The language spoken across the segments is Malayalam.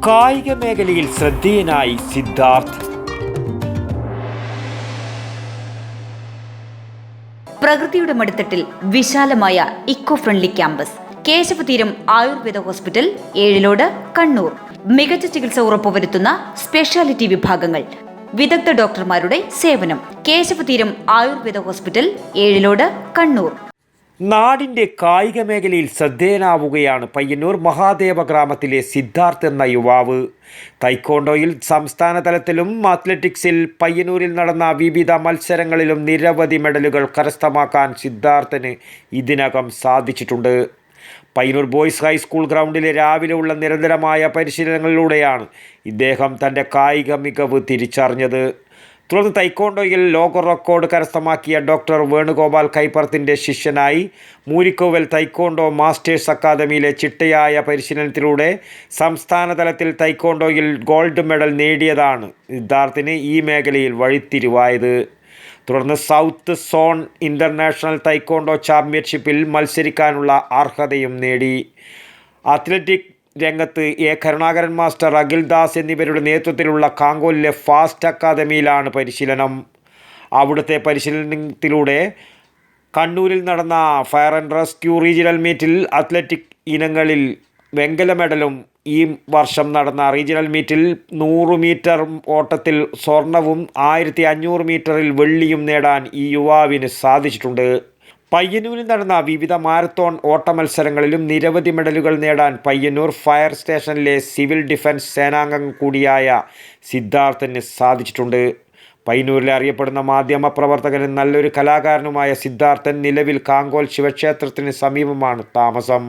കായിക മേഖലയിൽ ശ്രദ്ധേയനായി സിദ്ധാർത്ഥ്. പ്രകൃതിയുടെ മടിത്തട്ടിൽ വിശാലമായ eco friendly campus. Keshavatheeram Ayurveda hospital, Ezhilode, Kannur. മികച്ച ചികിത്സ ഉറപ്പുവരുത്തുന്ന സ്പെഷ്യാലിറ്റി വിഭാഗങ്ങൾ, വിദഗ്ധ ഡോക്ടർമാരുടെ സേവനം. കേശവതീരം ആയുർവേദ ഹോസ്പിറ്റൽ, ഏഴിലോട്, കണ്ണൂർ. നാടിൻ്റെ കായിക മേഖലയിൽ ശ്രദ്ധേയനാവുകയാണ് പയ്യന്നൂർ മഹാദേവ ഗ്രാമത്തിലെ സിദ്ധാർത്ഥ് എന്ന യുവാവ്. തൈക്കോണ്ടോയിൽ സംസ്ഥാന തലത്തിലും അത്ലറ്റിക്സിൽ പയ്യന്നൂരിൽ നടന്ന വിവിധ മത്സരങ്ങളിലും നിരവധി മെഡലുകൾ കരസ്ഥമാക്കാൻ സിദ്ധാർത്ഥിന് ഇതിനകം സാധിച്ചിട്ടുണ്ട്. പയ്യന്നൂർ ബോയ്സ് ഹൈസ്കൂൾ ഗ്രൗണ്ടിലെ രാവിലെയുള്ള നിരന്തരമായ പരിശീലനങ്ങളിലൂടെയാണ് ഇദ്ദേഹം തൻ്റെ കായിക മികവ് തിരിച്ചറിഞ്ഞത്. തുടർന്ന് തൈക്കോണ്ടോയിൽ ലോക റെക്കോർഡ് കരസ്ഥമാക്കിയ ഡോക്ടർ വേണുഗോപാൽ കൈപ്പറത്തിൻ്റെ ശിഷ്യനായി മൂരിക്കോവൽ തൈക്കോണ്ടോ മാസ്റ്റേഴ്സ് അക്കാദമിയിലെ ചിട്ടയായ പരിശീലനത്തിലൂടെ സംസ്ഥാന തലത്തിൽ തൈക്കോണ്ടോയിൽ ഗോൾഡ് മെഡൽ നേടിയതാണ് സിദ്ധാർത്ഥിന് ഈ മേഖലയിൽ വഴിത്തിരിവായത്. തുടർന്ന് സൗത്ത് സോൺ ഇൻ്റർനാഷണൽ തൈക്കോണ്ടോ ചാമ്പ്യൻഷിപ്പിൽ മത്സരിക്കാനുള്ള അർഹതയും നേടി. അത്ലറ്റിക് രംഗത്ത് കരുണാകരൻ മാസ്റ്റർ, അഖിൽദാസ് എന്നിവരുടെ നേതൃത്വത്തിലുള്ള കാങ്കോലിലെ ഫാസ്റ്റ് അക്കാദമിയിലാണ് പരിശീലനം. അവിടുത്തെ പരിശീലനത്തിലൂടെ കണ്ണൂരിൽ നടന്ന ഫയർ ആൻഡ് റെസ്ക്യൂ റീജിയണൽ മീറ്റിൽ അത്ലറ്റിക് ഇനങ്ങളിൽ വെങ്കല മെഡലും ഈ വർഷം നടന്ന റീജിയണൽ മീറ്റിൽ 100 മീറ്റർ ഓട്ടത്തിൽ സ്വർണവും 1500 മീറ്ററിൽ വെള്ളിയും നേടാൻ ഈ യുവാവിന് സാധിച്ചിട്ടുണ്ട്. പയ്യന്നൂരിൽ നടന്ന വിവിധ മാരത്തോൺ ഓട്ട മത്സരങ്ങളിലും നിരവധി മെഡലുകൾ നേടാൻ പയ്യന്നൂർ ഫയർ സ്റ്റേഷനിലെ സിവിൽ ഡിഫൻസ് സേനാംഗം കൂടിയായ സിദ്ധാർത്ഥിന് സാധിച്ചിട്ടുണ്ട്. പയ്യന്നൂരിലെ അറിയപ്പെടുന്ന മാധ്യമ പ്രവർത്തകനും നല്ലൊരു കലാകാരനുമായ സിദ്ധാർത്ഥൻ നിലവിൽ കാങ്കോൽ ശിവക്ഷേത്രത്തിന് സമീപമാണ് താമസം.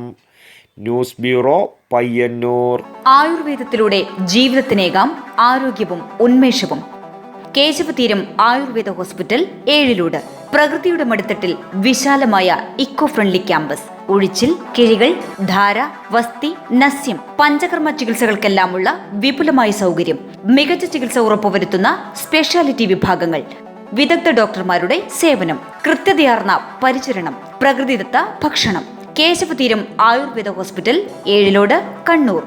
News bureau, Payyanur. ആയുർവേദത്തിലൂടെ ജീവിതത്തിനേകാം ആരോഗ്യവും ഉന്മേഷവും. കേശവതീരം ആയുർവേദ ഹോസ്പിറ്റൽ, ഏഴിലോട്. പ്രകൃതിയുടെ മടിത്തട്ടിൽ വിശാലമായ ഇക്കോ ഫ്രണ്ട്ലി ക്യാമ്പസ്. ഒഴിച്ചിൽ, കിഴികൾ, ധാര, വസ്തി, നസ്യം, പഞ്ചകർമ്മ ചികിത്സകൾക്കെല്ലാമുള്ള വിപുലമായ സൗകര്യം. മികച്ച ചികിത്സ ഉറപ്പുവരുത്തുന്ന സ്പെഷ്യാലിറ്റി വിഭാഗങ്ങൾ, വിദഗ്ധ ഡോക്ടർമാരുടെ സേവനം, കൃത്യതയാർന്ന പരിചരണം, പ്രകൃതിദത്ത ഭക്ഷണം. കേശവതീരം ആയുർവേദ ഹോസ്പിറ്റൽ, ഏഴിലോട്, കണ്ണൂർ.